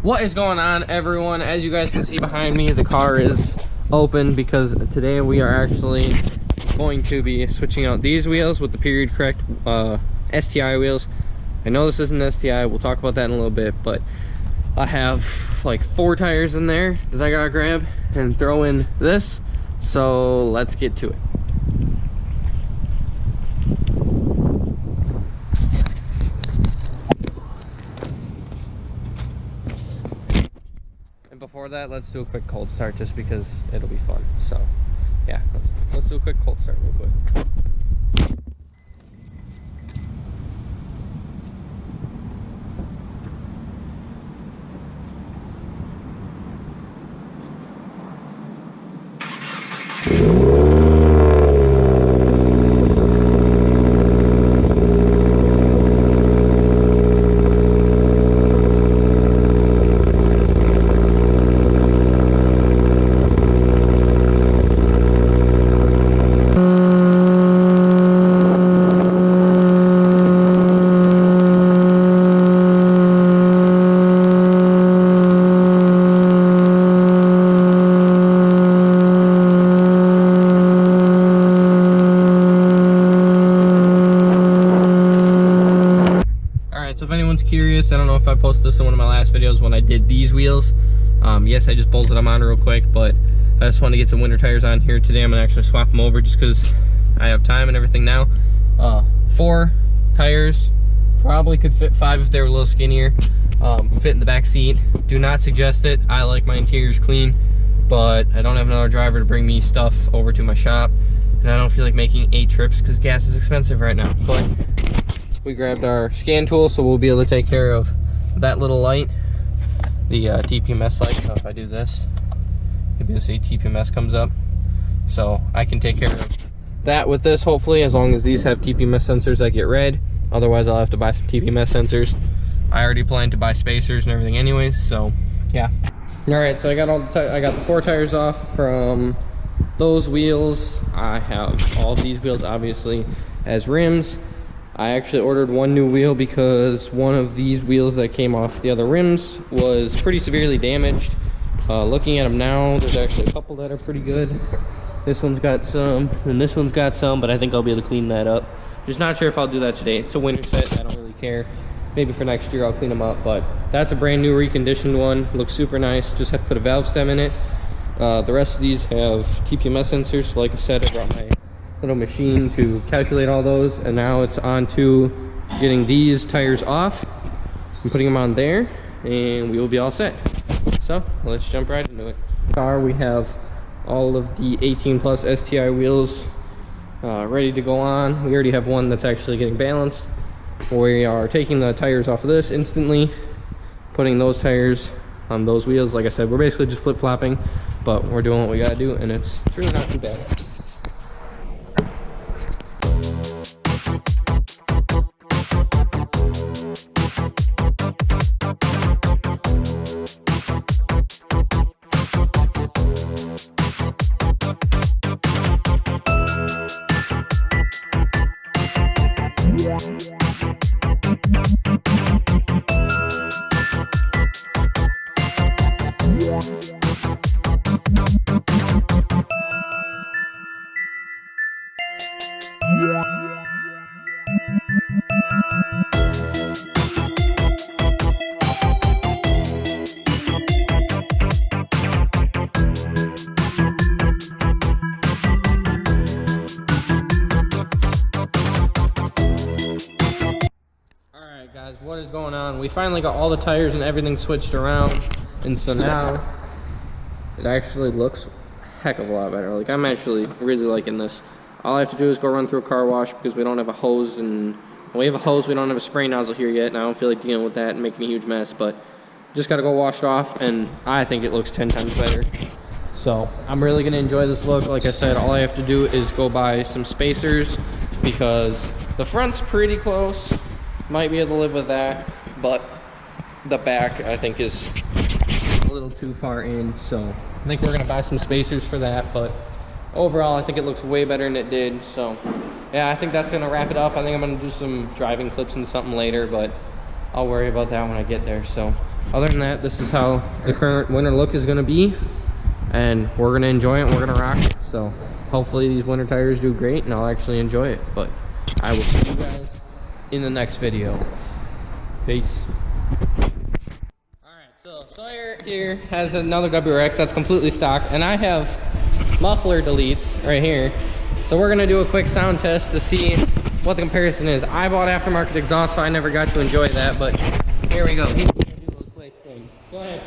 What is going on, everyone? As you guys can see behind me, the car is open because today we are actually going to be switching out these wheels with the period correct STI wheels. I know this isn't STI, we'll talk about that in a little bit, but I have like 4 tires in there that I gotta grab and throw in this, so let's get to it. And before that, let's do a quick cold start just because it'll be fun. So yeah, let's do a quick cold start real quick. So if anyone's curious, I don't know if I posted this in one of my last videos when I did these wheels. Yes, I just bolted them on real quick, but I just wanted to get some winter tires on here today. I'm gonna actually swap them over just because I have time and everything now. 4 tires, probably could fit 5 if they were a little skinnier. Fit in the back seat. Do not suggest it. I like my interiors clean, but I don't have another driver to bring me stuff over to my shop, and I don't feel like making 8 trips because gas is expensive right now. But we grabbed our scan tool, so we'll be able to take care of that little light, the TPMS light. So if I do this, you'll be able to see TPMS comes up. So I can take care of that with this, hopefully, as long as these have TPMS sensors that get red. Otherwise, I'll have to buy some TPMS sensors. I already planned to buy spacers and everything anyways, so yeah. All right, so I got the 4 tires off from those wheels. I have all these wheels, obviously, as rims. I actually ordered 1 new wheel because one of these wheels that came off the other rims was pretty severely damaged. Looking at them now, there's actually a couple that are pretty good. This one's got some, and this one's got some, but I think I'll be able to clean that up. Just not sure if I'll do that today. It's a winter set, I don't really care. Maybe for next year I'll clean them up, but that's a brand new reconditioned one. Looks super nice, just have to put a valve stem in it. The rest of these have TPMS sensors. Like I said, I brought my little machine to calculate all those, and now it's on to getting these tires off and putting them on there, and we will be all set. So let's jump right into it. We have all of the 18 plus STI wheels ready to go on. We already have one that's actually getting balanced. We are taking the tires off of this instantly, putting those tires on those wheels. Like I said, we're basically just flip-flopping, but we're doing what we gotta do, and it's really not too bad. Guys, what is going on? We finally got all the tires and everything switched around, and so now it actually looks a heck of a lot better. Like, I'm actually really liking this. All I have to do is go run through a car wash because we don't have a hose, and when we have a hose, we don't have a spray nozzle here yet, and I don't feel like dealing with that and making a huge mess, but just gotta go wash it off, and I think it looks 10 times better. So I'm really gonna enjoy this look. Like I said, all I have to do is go buy some spacers because the front's pretty close. Might be able to live with that, but the back I think is a little too far in, so I think we're gonna buy some spacers for that. But overall, I think it looks way better than it did. So yeah, I think that's gonna wrap it up. I think I'm gonna do some driving clips and something later, but I'll worry about that when I get there. So other than that, this is how the current winter look is gonna be, and we're gonna enjoy it and we're gonna rock it. So hopefully these winter tires do great and I'll actually enjoy it. But I will see you guys in the next video. Peace. Alright, so Sawyer here has another WRX that's completely stock, and I have muffler deletes right here. So we're gonna do a quick sound test to see what the comparison is. I bought aftermarket exhaust, so I never got to enjoy that, but here we go. He's gonna do a quick thing. Go ahead.